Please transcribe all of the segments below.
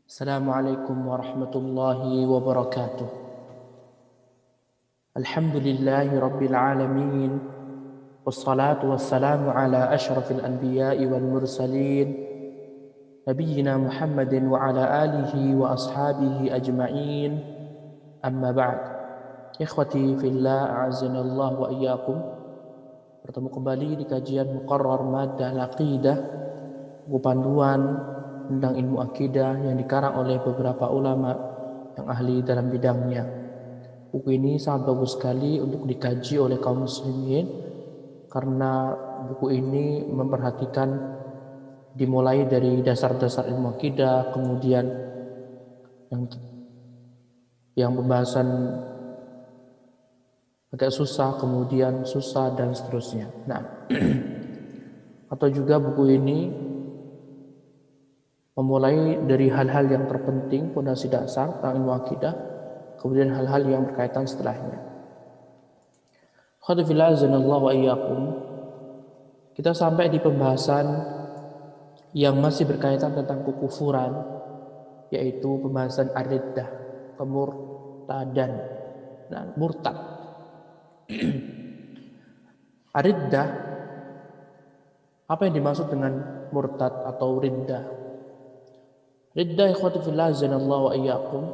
Assalamualaikum warahmatullahi wabarakatuh. Alhamdulillahi rabbil alamin. Wassalatu wassalamu ala ashrafil anbiya'i wal mursalin. Nabiyyina Muhammadin wa ala alihi wa ashabihi ajma'in. Amma ba'd. Ikhwati fillah, a'azzanallah wa iyyakum. Bertemu kembali di kajian Muqarrar Maddah Al-Aqidah, buku panduan tentang ilmu akidah yang dikarang oleh beberapa ulama yang ahli dalam bidangnya. Buku ini sangat bagus sekali untuk dikaji oleh kaum muslimin karena buku ini memperhatikan dimulai dari dasar-dasar ilmu akidah, kemudian yang pembahasan agak susah, kemudian susah, dan seterusnya. Nah, atau juga buku ini memulai dari hal-hal yang terpenting, fondasi dasar tentang ilmu akidah, kemudian hal-hal yang berkaitan setelahnya. Khadifillah azanallahu wa iyyakum. Kita sampai di pembahasan yang masih berkaitan tentang kekufuran, yaitu pembahasan ar-riddah, kemurtadan, dan murtad. Ar-riddah, apa yang dimaksud dengan murtad atau riddah? Riddah ikhwati fillah azanallahu wa iyyakum,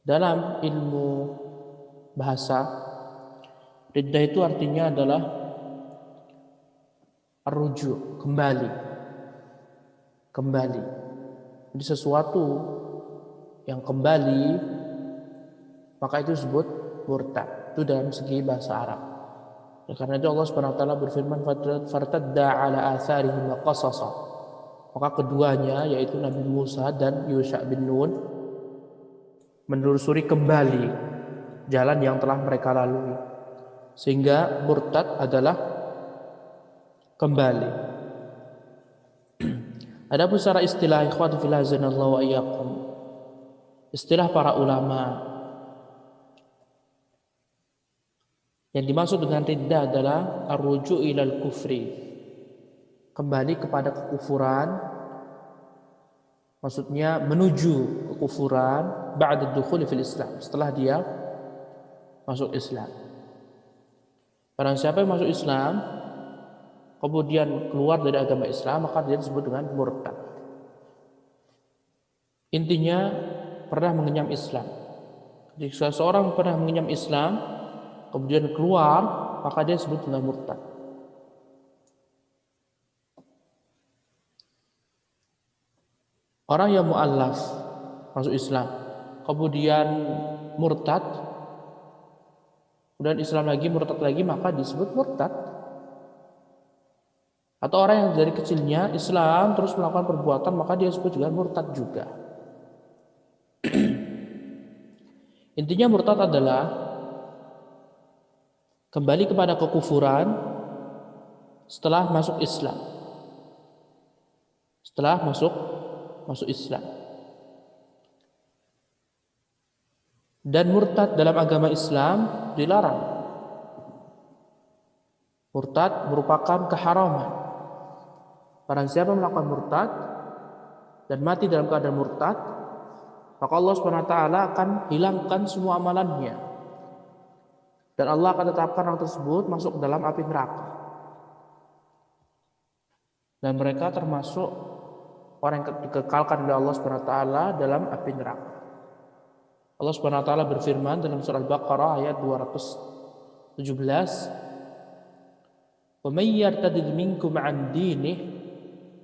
dalam ilmu bahasa, riddah itu artinya adalah ar-ruju', kembali. Jadi sesuatu yang kembali, maka itu disebut murtad. Itu dalam segi bahasa Arab. Karena itu Allah Subhanahu wa taala berfirman, fartadda ala atharihim wa qasasa. Maka keduanya, yaitu Nabi Musa dan Yusha bin Nun, menelusuri kembali jalan yang telah mereka lalui. Sehingga murtad adalah kembali. Adapun secara istilah, ikhwati fillah azanallahu wa iyyakum, istilah para ulama, yang dimaksud dengan riddah adalah ar-ruju' ilal kufri, kembali kepada kekufuran, maksudnya menuju kekufuran ba'da dukhuli fil Islam, setelah dia masuk Islam. Barang siapa yang masuk Islam kemudian keluar dari agama Islam, maka dia disebut dengan murtad. Intinya pernah mengenyam Islam. Jika seseorang pernah mengenyam Islam kemudian keluar, maka dia disebut dengan murtad. Orang yang mu'allaf masuk Islam kemudian murtad, kemudian Islam lagi, murtad lagi, maka disebut murtad. Atau orang yang dari kecilnya Islam terus melakukan perbuatan, maka dia disebut juga murtad juga. Intinya murtad adalah kembali kepada kekufuran setelah masuk Islam. Setelah masuk Islam. Dan murtad dalam agama Islam dilarang. Murtad merupakan keharaman. Barang siapa melakukan murtad dan mati dalam keadaan murtad, maka Allah Subhanahu wa taala akan hilangkan semua amalannya. Dan Allah akan tetapkan orang tersebut masuk ke dalam api neraka. Dan mereka termasuk orang yang dikekalkan oleh Allah Subhanahu wa taala dalam api neraka. Allah Subhanahu wa taala berfirman dalam surah Al-Baqarah ayat 217, "Wa may yartadid minkum 'an dinih",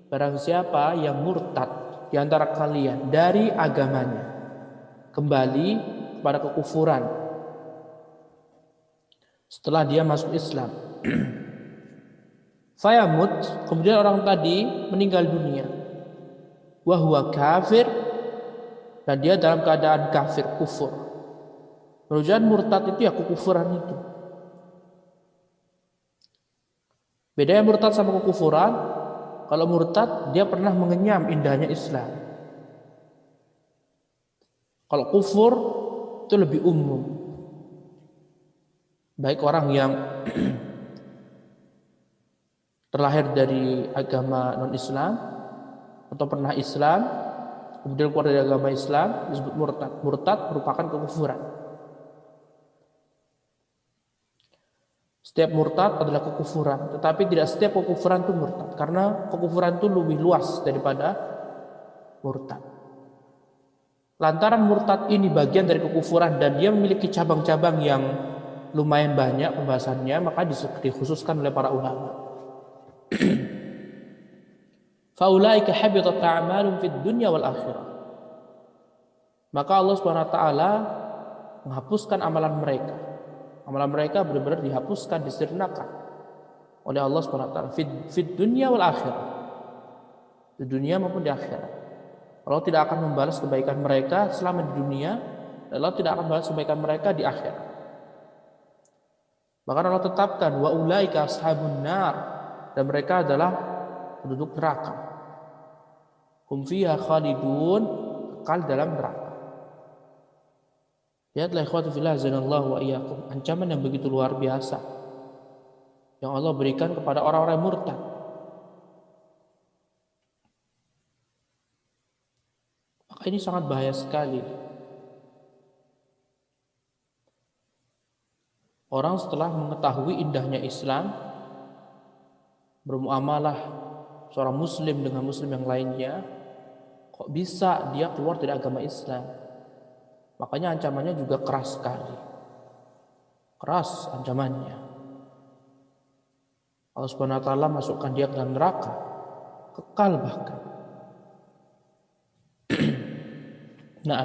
barang siapa yang murtad di antara kalian dari agamanya, kembali kepada kekufuran setelah dia masuk Islam, fayamut, kemudian orang tadi meninggal dunia, wa huwa kafir, dan dia dalam keadaan kafir, kufur. Menunjukkan murtad itu ya kekufuran itu. Bedanya murtad sama kekufuran, kalau murtad dia pernah mengenyam indahnya Islam. Kalau kufur itu lebih umum. Baik orang yang terlahir dari agama non-Islam atau pernah Islam kemudian keluar dari agama Islam disebut murtad. Murtad merupakan kekufuran. Setiap murtad adalah kekufuran, tetapi tidak setiap kekufuran itu murtad, karena kekufuran itu lebih luas daripada murtad. Lantaran murtad ini bagian dari kekufuran dan dia memiliki cabang-cabang yang lumayan banyak pembahasannya, maka dikhususkan oleh para ulama. Faulaika habitat a'malum fid dunya wal akhirah. Maka Allah Subhanahu wa taala menghapuskan amalan mereka. Amalan mereka benar-benar dihapuskan, disirnakan oleh Allah Subhanahu wa taala fid dunya wal akhirah. Di dunia maupun di akhirat. Allah tidak akan membalas kebaikan mereka selama di dunia, dan Allah tidak akan membalas kebaikan mereka di akhirat. Bahkan Allah tetapkan wa ulaika ashabun nar, dan mereka adalah penduduk neraka. Hum fiha khalidun, kekal dalam neraka. Lihatlah ikhwati fillah azanallahu wa iyyakum, ancaman yang begitu luar biasa yang Allah berikan kepada orang-orang murtad. Maka ini sangat bahaya sekali. Orang setelah mengetahui indahnya Islam, bermuamalah seorang muslim dengan muslim yang lainnya, kok bisa dia keluar dari agama Islam? Makanya ancamannya juga keras sekali. Keras ancamannya. Allah Subhanahu wa taala masukkan dia ke dalam neraka, kekal bahkan. Nah,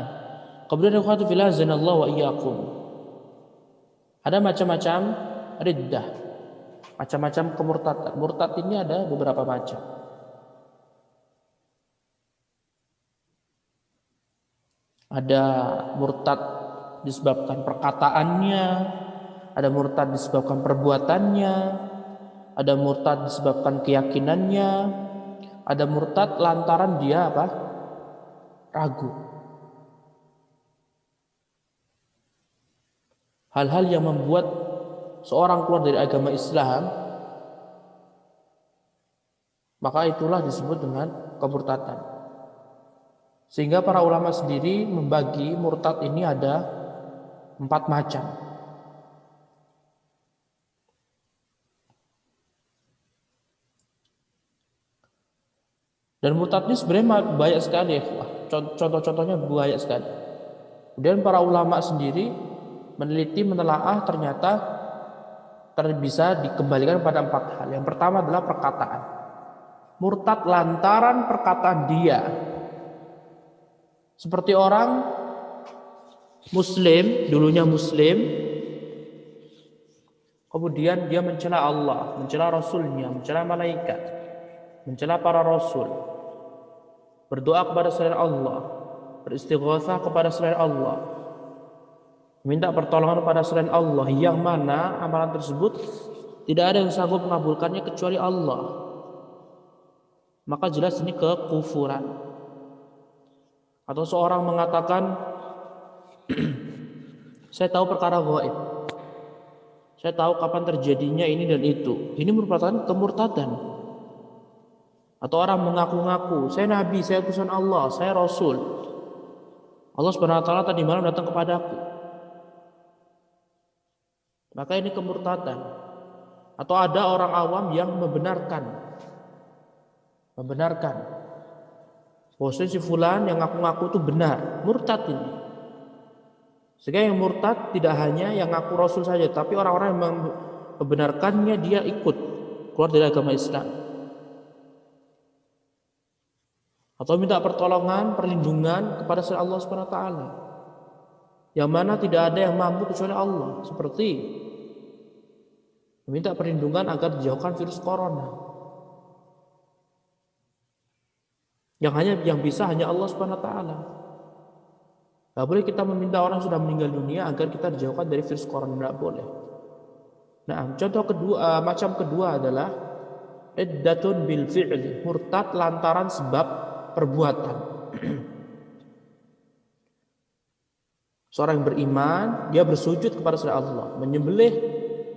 kemudian ikhwatu fillah azanallahu wa iyyakum. Ada macam-macam riddah, macam-macam kemurtadan. Murtad ini ada beberapa macam. Ada murtad disebabkan perkataannya, ada murtad disebabkan perbuatannya, ada murtad disebabkan keyakinannya, ada murtad lantaran dia apa? Ragu. Hal-hal yang membuat seorang keluar dari agama Islam, maka itulah disebut dengan kemurtadan. Sehingga para ulama sendiri membagi murtad ini ada 4 macam. Dan murtad ini sebenarnya banyak sekali ya. Contoh-contohnya banyak sekali. Kemudian para ulama sendiri meneliti, menelaah, ternyata bisa dikembalikan pada 4 hal. Yang pertama adalah perkataan. Murtad lantaran perkataan dia. Seperti orang muslim, dulunya muslim, kemudian dia mencela Allah, mencela Rasulnya, mencela malaikat, mencela para Rasul, berdoa kepada selain Allah, beristighatsah kepada selain Allah, minta pertolongan kepada selain Allah, yang mana amalan tersebut tidak ada yang sanggup mengabulkannya kecuali Allah. Maka jelas ini kekufuran. Atau seorang mengatakan saya tahu perkara gaib, saya tahu kapan terjadinya ini dan itu. Ini merupakan kemurtadan. Atau orang mengaku-ngaku saya nabi, saya utusan Allah, saya rasul, Allah Subhanahu wa taala tadi malam datang kepadaku. Maka ini kemurtadan. Atau ada orang awam yang membenarkan bahwasanya si fulan yang ngaku-ngaku itu benar, murtad ini. Sehingga yang murtad tidak hanya yang ngaku Rasul saja, tapi orang-orang yang membenarkannya dia ikut keluar dari agama Islam. Atau minta pertolongan, perlindungan kepada selain Allah Subhanahu wa taala. Yang mana tidak ada yang mampu kecuali Allah, seperti meminta perlindungan agar dijauhkan virus corona. Yang bisa hanya Allah Subhanahu wa taala. Gak boleh kita meminta orang sudah meninggal dunia agar kita dijauhkan dari virus corona, tidak boleh. Nah, contoh kedua, macam kedua adalah iddatun bil fi'li, murtad lantaran sebab perbuatan. Seorang yang beriman, dia bersujud kepada selain Allah, menyembelih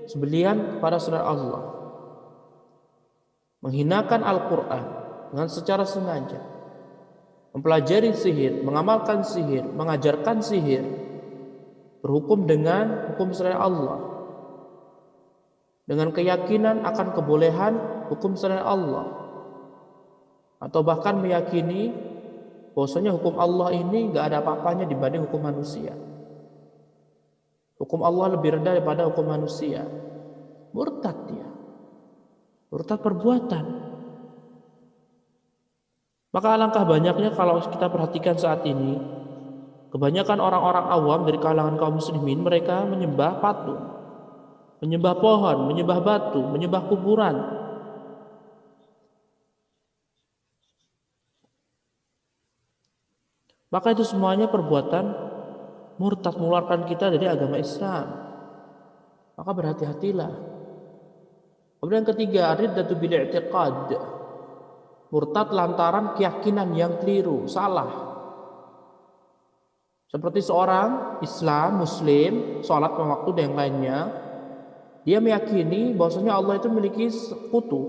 sembelihan kepada selain Allah, menghinakan Al-Quran dengan secara sengaja, mempelajari sihir, mengamalkan sihir, mengajarkan sihir, berhukum dengan hukum selain Allah, dengan keyakinan akan kebolehan hukum selain Allah, atau bahkan meyakini bahwasanya hukum Allah ini nggak ada apa-apanya dibanding hukum manusia. Hukum Allah lebih rendah daripada hukum manusia. Murtad dia. Murtad perbuatan. Maka alangkah banyaknya kalau kita perhatikan saat ini, kebanyakan orang-orang awam dari kalangan kaum muslimin, mereka menyembah patung, menyembah pohon, menyembah batu, menyembah kuburan. Maka itu semuanya perbuatan murtad, mengeluarkan kita dari agama Islam. Maka berhati-hatilah. Kemudian yang ketiga, riddatu bil i'tiqad. Murtad lantaran keyakinan yang keliru, salah. Seperti seorang Islam, Muslim, sholat lima waktu dan yang lainnya, dia meyakini bahwasanya Allah itu memiliki sekutu.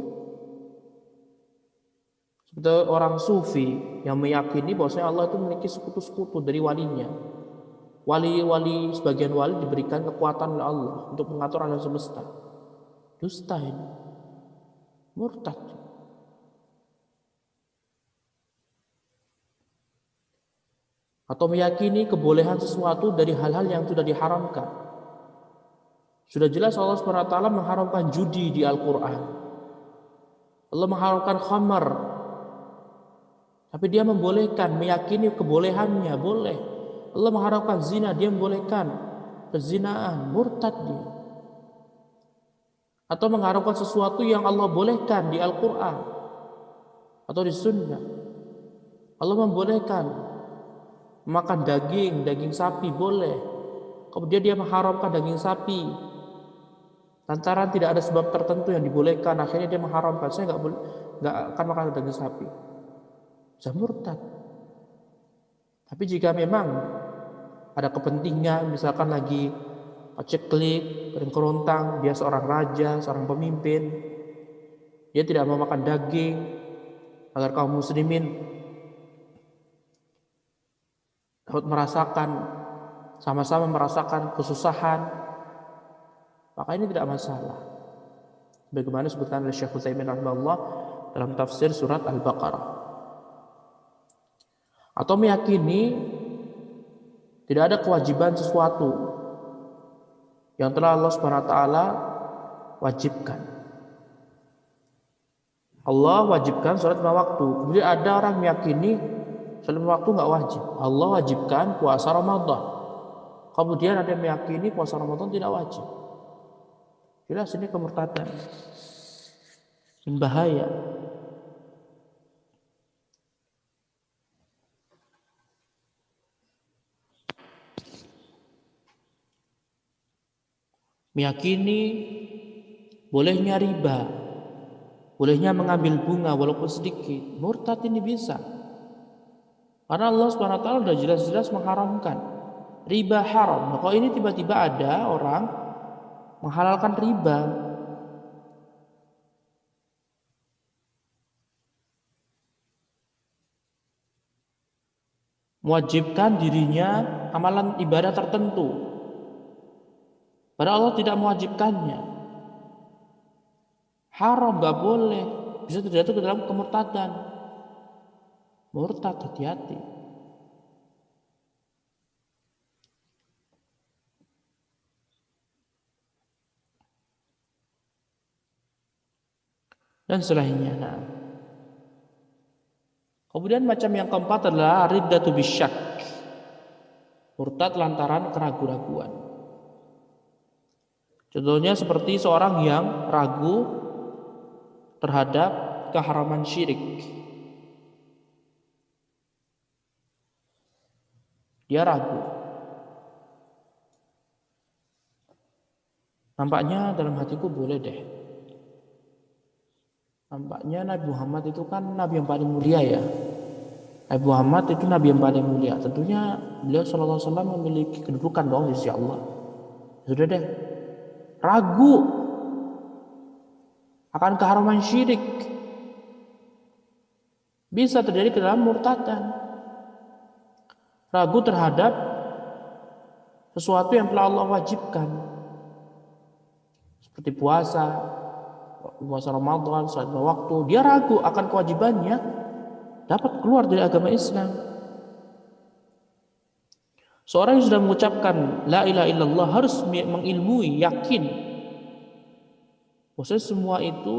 Seperti orang Sufi yang meyakini bahwasanya Allah itu memiliki sekutu-sekutu dari walinya. Wali-wali, sebagian wali diberikan kekuatan oleh Allah untuk mengatur alam semesta. Dusta ini, murtad. Atau meyakini kebolehan sesuatu dari hal-hal yang sudah diharamkan. Sudah jelas Allah SWT mengharamkan judi di Al-Quran. Allah mengharamkan khamar. Tapi dia membolehkan, meyakini kebolehannya, boleh. Allah mengharamkan zina, dia membolehkan pezinaan, murtad dia. Atau mengharamkan sesuatu yang Allah bolehkan di Al-Quran atau di Sunnah. Allah membolehkan makan daging sapi boleh. Kemudian dia mengharamkan daging sapi lantaran tidak ada sebab tertentu yang dibolehkan. Akhirnya dia mengharamkan, saya nggak akan makan daging sapi. Sudah murtad. Tapi jika memang ada kepentingan, misalkan lagi paceklik, kerontang, dia seorang raja, seorang pemimpin, dia tidak mau makan daging agar kaum muslimin dapat merasakan, sama-sama merasakan kesusahan, maka ini tidak masalah. Bagaimana disebutkan oleh Syekh Utsaimin rahimahullah dalam tafsir surat Al-Baqarah. Atau meyakini tidak ada kewajiban sesuatu yang telah Allah Subhanahu wa taala wajibkan. Allah wajibkan salat lima waktu. Kemudian ada orang meyakini salat lima waktu nggak wajib. Allah wajibkan puasa Ramadan. Kemudian ada yang meyakini puasa Ramadan tidak wajib. Jelas ini kemurtadan. Ini bahaya. Meyakini bolehnya riba, bolehnya mengambil bunga walaupun sedikit, murtad ini bisa. Karena Allah SWT sudah jelas-jelas mengharamkan riba haram. Maka ini tiba-tiba ada orang menghalalkan riba. Mewajibkan dirinya amalan ibadah tertentu. Padahal Allah tidak mewajibkannya. Haram, gak boleh. Bisa terjatuh ke dalam kemurtadan. Murtad, hati-hati. Dan selainnya. Nah. Kemudian macam yang keempat adalah riddatu bisyak. Murtad lantaran keraguan-raguan. Contohnya seperti seorang yang ragu terhadap keharaman syirik. Dia ragu. Nampaknya dalam hatiku boleh deh. Nampaknya Nabi Muhammad itu kan Nabi yang paling mulia ya. Nabi Muhammad itu Nabi yang paling mulia. Tentunya beliau SAW memiliki kedudukan dong di sisi Allah. Sudah deh. Ragu akan keharaman syirik, bisa terjadi ke dalam murtadan. ragu terhadap sesuatu yang telah Allah wajibkan, seperti puasa Ramadan, salat waktu. Dia ragu akan kewajibannya, dapat keluar dari agama Islam. Seorang yang sudah mengucapkan la ilaha illallah harus mengilmui, yakin bahwa semua itu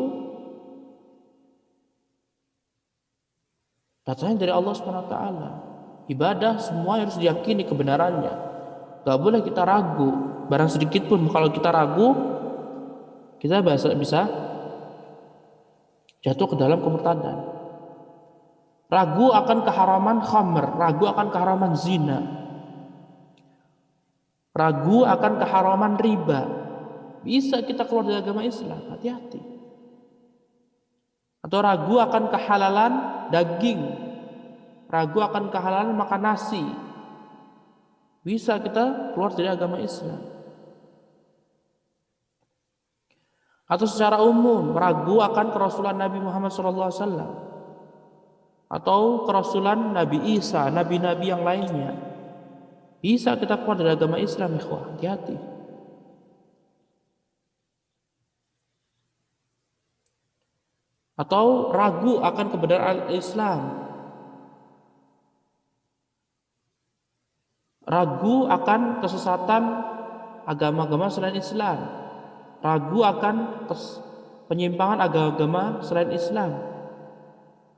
datangnya dari Allah SWT. Ibadah semua harus diyakini kebenarannya. Gak boleh kita ragu, barang sedikit pun. Kalau kita ragu, kita bisa jatuh ke dalam kemurtadan. Ragu akan keharaman khamr, ragu akan keharaman zina, ragu akan keharaman riba, bisa kita keluar dari agama Islam. Hati-hati. Atau ragu akan kehalalan daging, ragu akan kehalalan makan nasi, bisa kita keluar dari agama Islam. Atau secara umum ragu akan kerasulan Nabi Muhammad SAW, atau kerasulan Nabi Isa, nabi-nabi yang lainnya, bisa kita keluar dari agama Islam. Ikhwah, hati-hati. Atau ragu akan kebenaran Islam, ragu akan kesesatan agama-agama selain Islam, ragu akan penyimpangan agama selain Islam,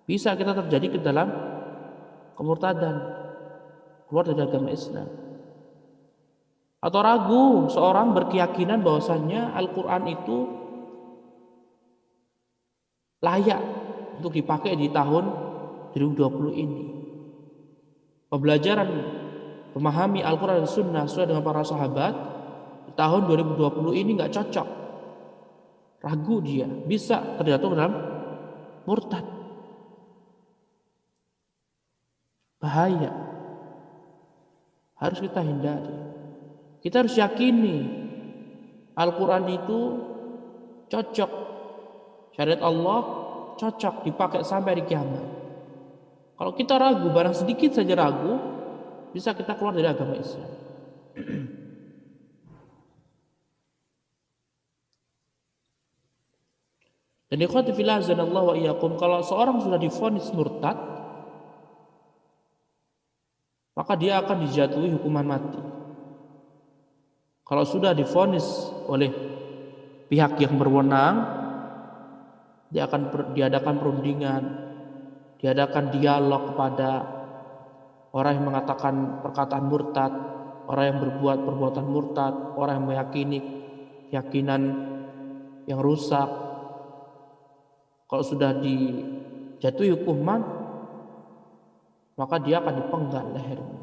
bisa kita terjadi ke dalam kemurtadan, keluar dari agama Islam. Atau ragu seorang berkeyakinan bahwasannya Al-Quran itu layak untuk dipakai di tahun 2020 ini. Pembelajaran memahami Al-Quran dan Sunnah sesuai dengan para sahabat di tahun 2020 ini nggak cocok. Ragu dia, bisa terjatuh dalam murtad. Bahaya. Harus kita hindari. Kita harus yakini Al-Quran itu cocok. Syariat Allah cocok dipakai sampai di kiamat. Kalau kita ragu, barang sedikit saja ragu, bisa kita keluar dari agama Islam. Dan ikhwati fillah azanallahu wa iyyakum, kalau seorang sudah divonis murtad, maka dia akan dijatuhi hukuman mati. Kalau sudah divonis oleh pihak yang berwenang, dia akan diadakan perundingan, diadakan dialog kepada orang yang mengatakan perkataan murtad, orang yang berbuat perbuatan murtad, orang yang meyakini keyakinan yang rusak. Kalau sudah dijatuhi hukuman, maka dia akan dipenggal lehernya.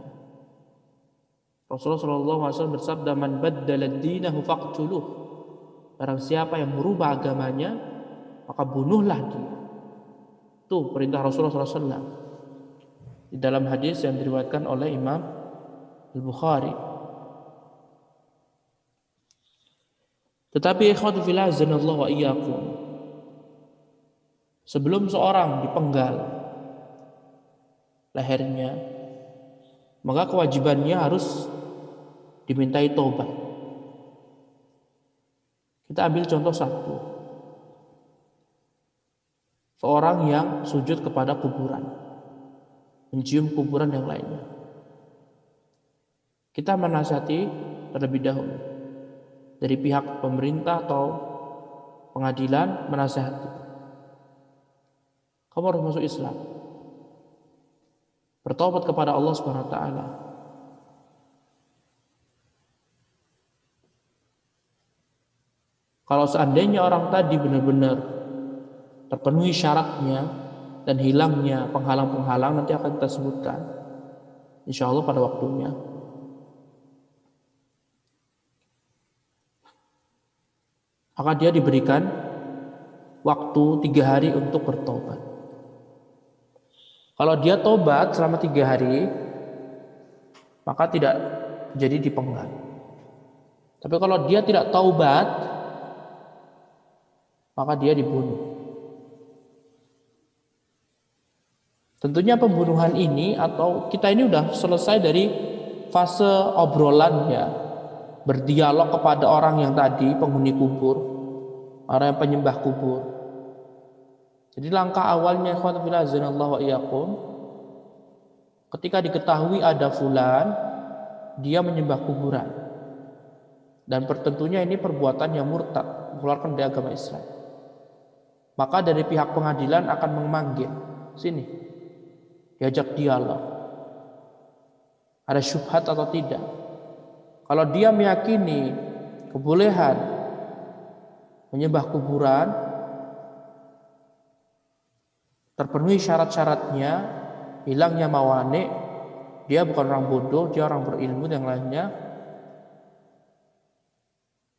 Rasulullah SAW bersabda, "Man baddala dinahu faqtuluh." Barang siapa yang merubah agamanya, maka bunuhlah dia. Itu perintah Rasulullah SAW di dalam hadis yang diriwayatkan oleh Imam Al-Bukhari. Tetapi ikhwatu fillah azanallahu wa iyyakum, sebelum seorang dipenggal lehernya, maka kewajibannya harus dimintai taubat. Kita ambil contoh satu. Seorang yang sujud kepada kuburan, mencium kuburan yang lainnya. Kita menasihati terlebih dahulu dari pihak pemerintah atau pengadilan, menasihati, kamu harus masuk Islam, bertobat kepada Allah Subhanahu wa taala. Kalau seandainya orang tadi benar-benar terpenuhi syaratnya dan hilangnya penghalang-penghalang, nanti akan kita sebutkan insya Allah pada waktunya. Maka dia diberikan waktu 3 hari untuk bertobat. Kalau dia tobat selama 3 hari, maka tidak jadi dipenggal. Tapi kalau dia tidak taubat, maka dia dibunuh. Tentunya pembunuhan ini atau kita ini udah selesai dari fase obrolan ya, berdialog kepada orang yang tadi penghuni kubur, orang yang penyembah kubur. Jadi langkah awalnya ikhwan fillah azanallahu wa iyyakum, ketika diketahui ada fulan dia menyembah kuburan dan tentunya ini perbuatan yang murtad, mengeluarkan dari agama Islam, maka dari pihak pengadilan akan memanggil sini, diajak dialog, ada syubhat atau tidak. Kalau dia meyakini kebolehan menyembah kuburan, terpenuhi syarat-syaratnya, hilangnya mawani, dia bukan orang bodoh, dia orang berilmu dan lainnya,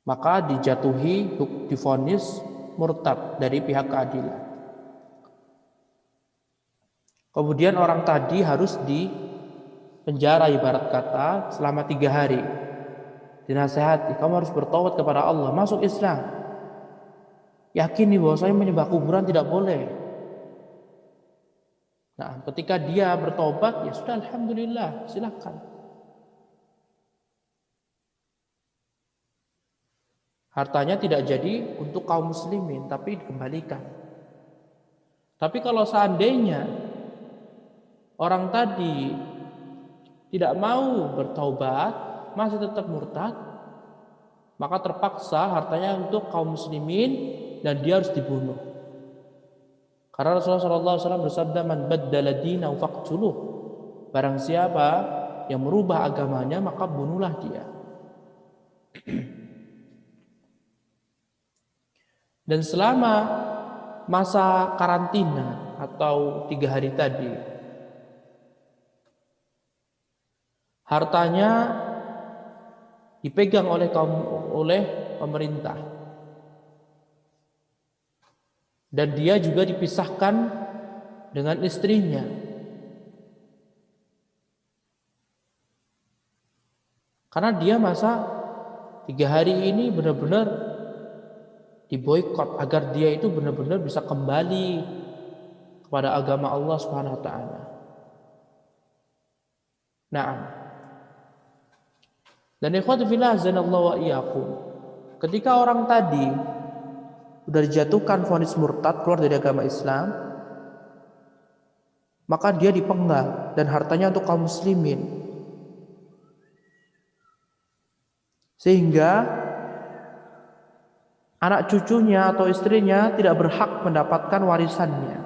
maka dijatuhi, divonis murtad dari pihak keadilan. Kemudian orang tadi harus dipenjara ibarat kata selama 3 hari. Dinasehati, kamu harus bertaubat kepada Allah, masuk Islam. Yakini bahwa saya menyembah kuburan tidak boleh. Nah, ketika dia bertobat, ya sudah, alhamdulillah, silakan. Hartanya tidak jadi untuk kaum muslimin, tapi dikembalikan. Tapi kalau seandainya orang tadi tidak mau bertaubat, masih tetap murtad, maka terpaksa hartanya untuk kaum muslimin dan dia harus dibunuh. Karena Rasulullah SAW bersabda, man baddala dinahu faqtuluh. Barang siapa yang merubah agamanya, maka bunuhlah dia. Dan selama masa karantina atau 3 hari tadi, hartanya dipegang oleh pemerintah, dan dia juga dipisahkan dengan istrinya. Karena dia masa 3 hari ini benar-benar diboikot agar dia itu benar-benar bisa kembali kepada agama Allah Subhanahu wa taala. Naam. Dan ikhwati fillah azanallahu wa iyyakum, ketika orang tadi sudah dijatuhkan vonis murtad, keluar dari agama Islam, maka dia dipenggal dan hartanya untuk kaum muslimin. Sehingga anak cucunya atau istrinya tidak berhak mendapatkan warisannya.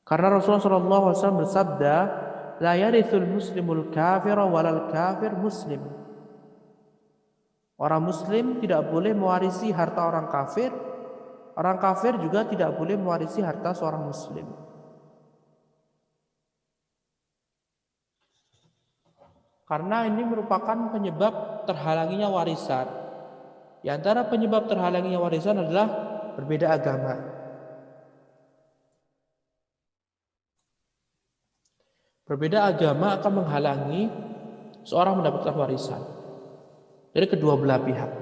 Karena Rasulullah SAW bersabda, la yarithul muslimul kafira walal kafir muslim. Orang muslim tidak boleh mewarisi harta orang kafir juga tidak boleh mewarisi harta seorang muslim. Karena ini merupakan penyebab terhalanginya warisan. Di antara penyebab terhalanginya warisan adalah berbeda agama. Berbeda agama akan menghalangi seorang mendapatkan warisan dari kedua belah pihak.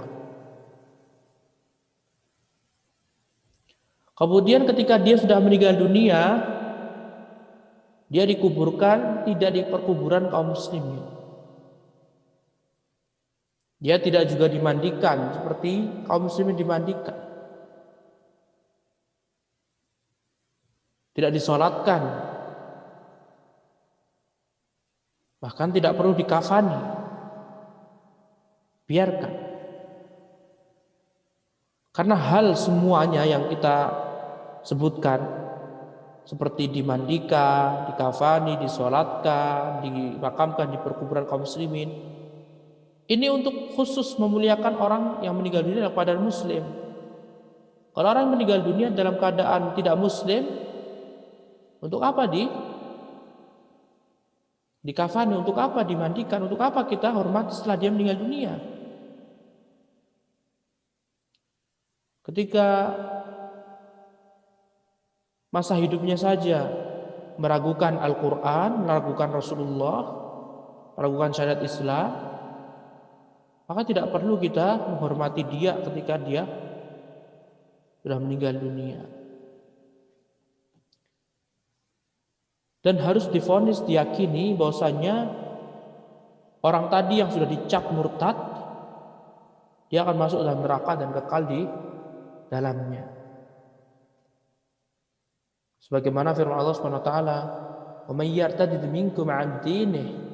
Kemudian ketika dia sudah meninggal dunia, dia dikuburkan tidak di perkuburan kaum muslimin. Dia tidak juga dimandikan seperti kaum muslimin dimandikan. Tidak disolatkan. Bahkan tidak perlu dikafani. Biarkan. Karena hal semuanya yang kita sebutkan, seperti dimandikan, dikafani, disolatkan, dimakamkan di perkuburan kaum muslimin, ini untuk khusus memuliakan orang yang meninggal dunia dalam keadaan muslim. Kalau orang yang meninggal dunia dalam keadaan tidak muslim, untuk apa dikafani, untuk apa dimandikan, untuk apa kita hormati setelah dia meninggal dunia? Ketika masa hidupnya saja meragukan Al-Quran, meragukan Rasulullah, meragukan syariat Islam, maka tidak perlu kita menghormati dia ketika dia sudah meninggal dunia. Dan harus divonis, diyakini bahwasanya orang tadi yang sudah dicap murtad, dia akan masuk dalam neraka dan kekal di dalamnya. Sebagaimana firman Allah Subhanahu wa taala, "Wa may yartadid minkum 'an dinih."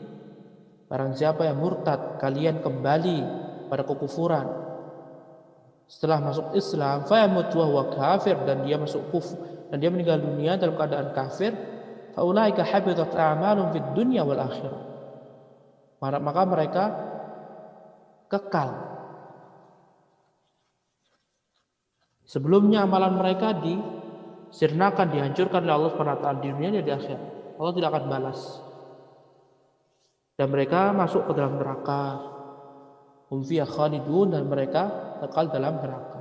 Barang siapa yang murtad, kalian kembali pada kekufuran setelah masuk Islam, fa yamut wa huwa kafir, dan dia masuk kufur dan dia meninggal dunia dalam keadaan kafir, fa ulaika habitat a'malum fid dunya wal akhirah. Maka mereka kekal. Sebelumnya amalan mereka disirnakan, dihancurkan oleh Allah Subhanahu wa taala di dunia dan di akhirat. Allah tidak akan balas. Dan mereka masuk ke dalam neraka. Hum fiha khalidun, dan mereka kekal dalam neraka.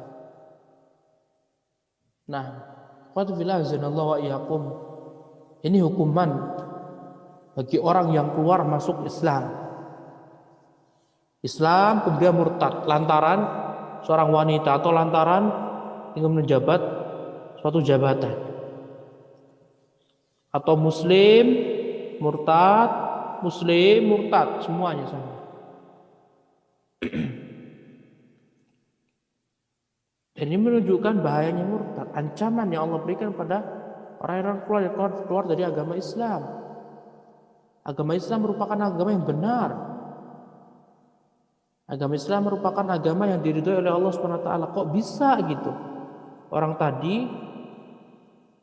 Nah, qadfillah azanallahu wa iyyakum. Ini hukuman bagi orang yang keluar masuk Islam. Islam kemudian murtad lantaran seorang wanita atau lantaran ingin menjabat suatu jabatan. Atau muslim murtad, muslim murtad, semuanya sama. Dan ini menunjukkan bahayanya murtad, ancaman yang Allah berikan pada orang-orang keluar dari agama Islam. Agama Islam merupakan agama yang benar. Agama Islam merupakan agama yang diridhoi oleh Allah Subhanahu wa taala. Kok bisa gitu? Orang tadi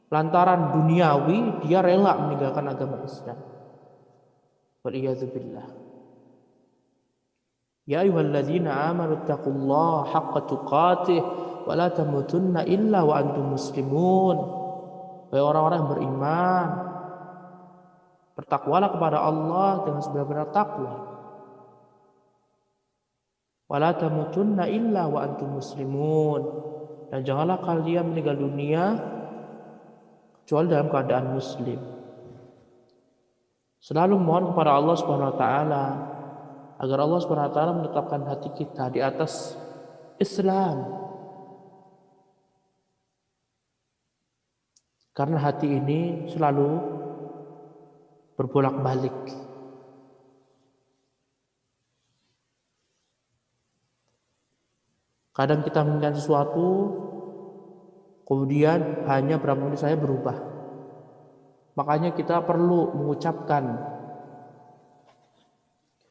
lantaran duniawi dia rela meninggalkan agama Islam. Waliyadzubillah. Ya ayyuhalladzina amanu taqullaha haqqa tuqatih wa la tamutunna illa wa antum muslimun. Wahai orang-orang yang beriman, bertakwalah kepada Allah dengan sebenar-benar takwa. Wa la tamutunna illa wa antum muslimun. Dan janganlah kalian meninggal dunia kecuali dalam keadaan muslim. Selalu mohon kepada Allah Subhanahu wa taala agar Allah Subhanahu wa taala menetapkan hati kita di atas Islam. Karena hati ini selalu berbolak-balik. Kadang kita menginginkan sesuatu, kemudian hanya berapa menit saya berubah. Makanya kita perlu mengucapkan,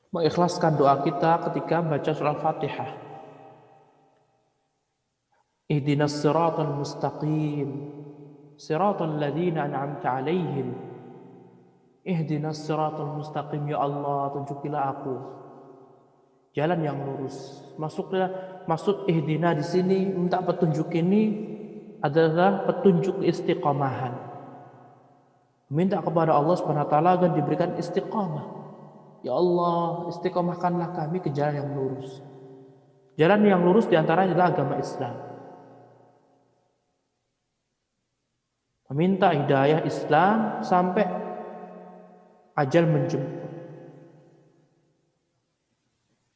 mengikhlaskan doa kita ketika membaca surah Al-Fatihah. Ihdinas siratal mustaqim, siratal ladzina an'amta 'alaihim. Ihdinas siratal mustaqim, ya Allah, tunjukilah aku jalan yang lurus. Maksud ihdina di sini, minta petunjuk ini adalah petunjuk istiqomahan. Minta kepada Allah Subhanahu wa taala agar diberikan istiqomah. Ya Allah, istiqomahkanlah kami ke jalan yang lurus. Jalan yang lurus diantaranya adalah agama Islam. Meminta hidayah Islam sampai ajal menjemput.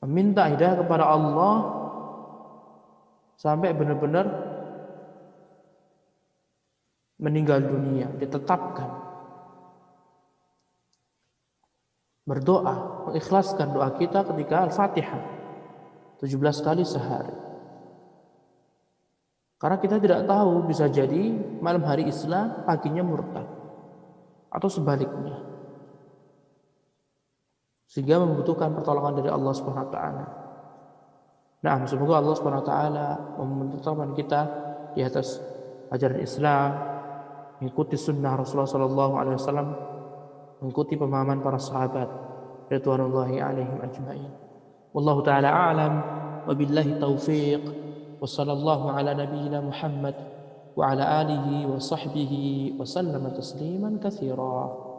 Meminta hidayah kepada Allah sampai benar-benar meninggal dunia, ditetapkan. Berdoa, mengikhlaskan doa kita ketika Al-Fatihah 17 kali sehari. Karena kita tidak tahu, bisa jadi malam hari Islam, paginya murtad, atau sebaliknya. Sehingga membutuhkan pertolongan dari Allah Subhanahu wa taala. Nah, semoga Allah Subhanahu wa taala menetapkan kita di atas ajaran Islam, mengikuti sunnah Rasulullah sallallahu alaihi wasallam, mengikuti pemahaman para sahabat ridwanullahi alaihim ajma'in. Wallahu taala a'lam, wabillahi taufiq, wa sallallahu ala nabiyyina Muhammad wa ala alihi wa sahbihi wa sallama tasliman katsira.